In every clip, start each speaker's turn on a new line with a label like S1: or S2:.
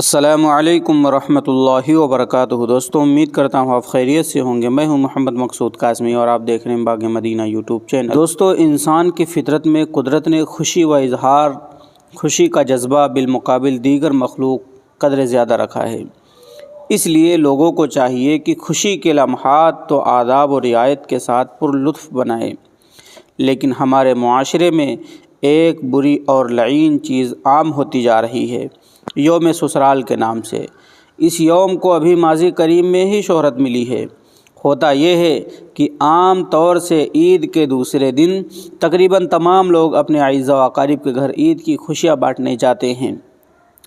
S1: السلام علیکم ورحمۃ اللہ وبرکاتہ۔ دوستوں، امید کرتا ہوں آپ خیریت سے ہوں گے۔ میں ہوں محمد مقصود قاسمی اور آپ دیکھ رہے ہیں باغ مدینہ یوٹیوب چینل۔ دوستوں، انسان کی فطرت میں قدرت نے خوشی کا جذبہ بالمقابل دیگر مخلوق قدر زیادہ رکھا ہے۔ اس لیے لوگوں کو چاہیے کہ خوشی کے لمحات تو آداب و رعایت کے ساتھ پر لطف بنائیں، لیکن ہمارے معاشرے میں ایک بری اور لعین چیز عام ہوتی جا رہی ہے، یوم سسرال کے نام سے۔ اس یوم کو ابھی ماضی قریب میں ہی شہرت ملی ہے۔ ہوتا یہ ہے کہ عام طور سے عید کے دوسرے دن تقریباً تمام لوگ اپنے اعزاء و اقارب کے گھر عید کی خوشیاں بانٹنے جاتے ہیں،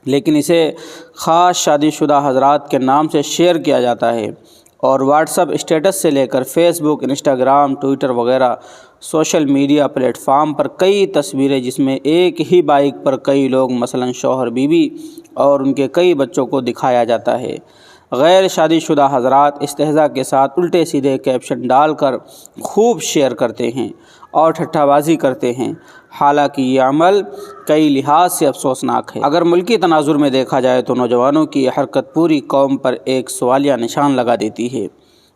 S1: لیکن اسے خاص شادی شدہ حضرات کے نام سے شیئر کیا جاتا ہے، اور واٹس ایپ اسٹیٹس سے لے کر فیس بک، انسٹاگرام، ٹویٹر وغیرہ سوشل میڈیا پلیٹ فارم پر کئی تصویریں جس میں ایک ہی بائک پر کئی لوگ مثلاً شوہر بیوی اور ان کے کئی بچوں کو دکھایا جاتا ہے۔ غیر شادی شدہ حضرات استہزاء کے ساتھ الٹے سیدھے کیپشن ڈال کر خوب شیئر کرتے ہیں اور ٹھٹھا بازی کرتے ہیں، حالانکہ یہ عمل کئی لحاظ سے افسوسناک ہے۔ اگر ملکی تناظر میں دیکھا جائے تو نوجوانوں کی یہ حرکت پوری قوم پر ایک سوالیہ نشان لگا دیتی ہے۔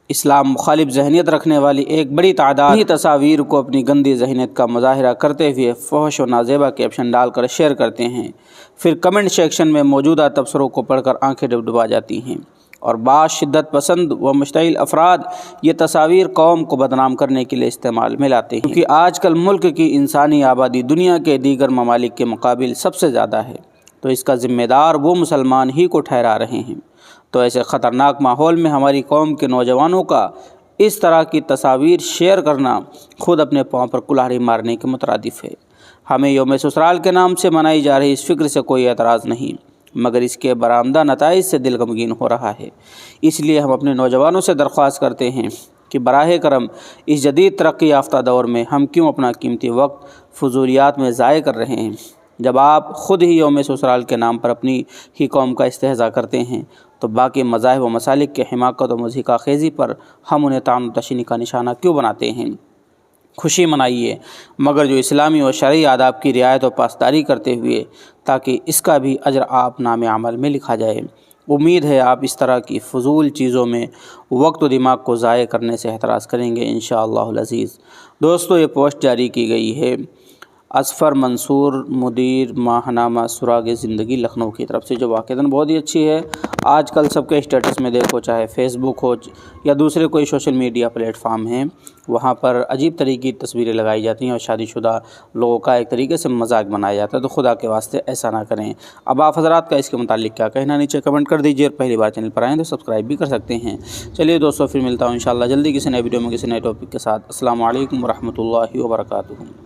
S1: اسلام مخالف ذہنیت رکھنے والی ایک بڑی تعداد ہی تصاویر کو اپنی گندی ذہنیت کا مظاہرہ کرتے ہوئے فحش و نازیبا کیپشن ڈال کر شیئر کرتے ہیں، پھر کمنٹ سیکشن میں موجودہ تبصروں کو پڑھ کر آنکھیں ڈبڈبا جاتی ہیں، اور بعض شدت پسند و مشتعل افراد یہ تصاویر قوم کو بدنام کرنے کے لیے استعمال میں لاتے ہیں، کیونکہ آج کل ملک کی انسانی آبادی دنیا کے دیگر ممالک کے مقابل سب سے زیادہ ہے، تو اس کا ذمہ دار وہ مسلمان ہی کو ٹھہرا رہے ہیں۔ تو ایسے خطرناک ماحول میں ہماری قوم کے نوجوانوں کا اس طرح کی تصاویر شیئر کرنا خود اپنے پاؤں پر کلہاڑی مارنے کے مترادف ہے۔ ہمیں یوم سسرال کے نام سے منائی جا رہی اس فکر سے کوئی اعتراض نہیں، مگر اس کے برآمدہ نتائج سے دل غمگین ہو رہا ہے۔ اس لیے ہم اپنے نوجوانوں سے درخواست کرتے ہیں کہ براہ کرم اس جدید ترقی یافتہ دور میں ہم کیوں اپنا قیمتی وقت فضولیات میں ضائع کر رہے ہیں؟ جب آپ خود ہی یوم سسرال کے نام پر اپنی ہی قوم کا استہزاء کرتے ہیں تو باقی مذاہب و مسالک کے حماقت و مضحکہ خیزی پر ہم انہیں طعن و تشنیع کا نشانہ کیوں بناتے ہیں؟ خوشی منائیے، مگر جو اسلامی و شرعی آداب کی رعایت و پاسداری کرتے ہوئے، تاکہ اس کا بھی اجر آپ نام عمل میں لکھا جائے۔ امید ہے آپ اس طرح کی فضول چیزوں میں وقت و دماغ کو ضائع کرنے سے احتراز کریں گے انشاءاللہ العزیز۔ دوستو، یہ پوسٹ جاری کی گئی ہے اظفر منصور، مدیر ماہنامہ سراغ زندگی، لکھنؤ کی طرف سے، جو واقعتاً بہت ہی اچھی ہے۔ آج کل سب کے اسٹیٹس میں دیکھو، چاہے فیس بک ہو یا دوسرے کوئی سوشل میڈیا پلیٹ فارم ہیں، وہاں پر عجیب طریقے کی تصویریں لگائی جاتی ہیں اور شادی شدہ لوگوں کا ایک طریقے سے مذاق بنایا جاتا ہے، تو خدا کے واسطے ایسا نہ کریں۔ اب آپ حضرات کا اس کے متعلق کیا کہنا، نیچے کمنٹ کر دیجیے، اور پہلی بار چینل پر آئیں تو سبسکرائب بھی کر سکتے ہیں۔ چلیے دوستو، پھر ملتا ہوں انشاءاللہ جلدی کسی نئے ویڈیو میں کسی نئے ٹاپک کے ساتھ۔ السلام علیکم ورحمۃ اللہ وبرکاتہ۔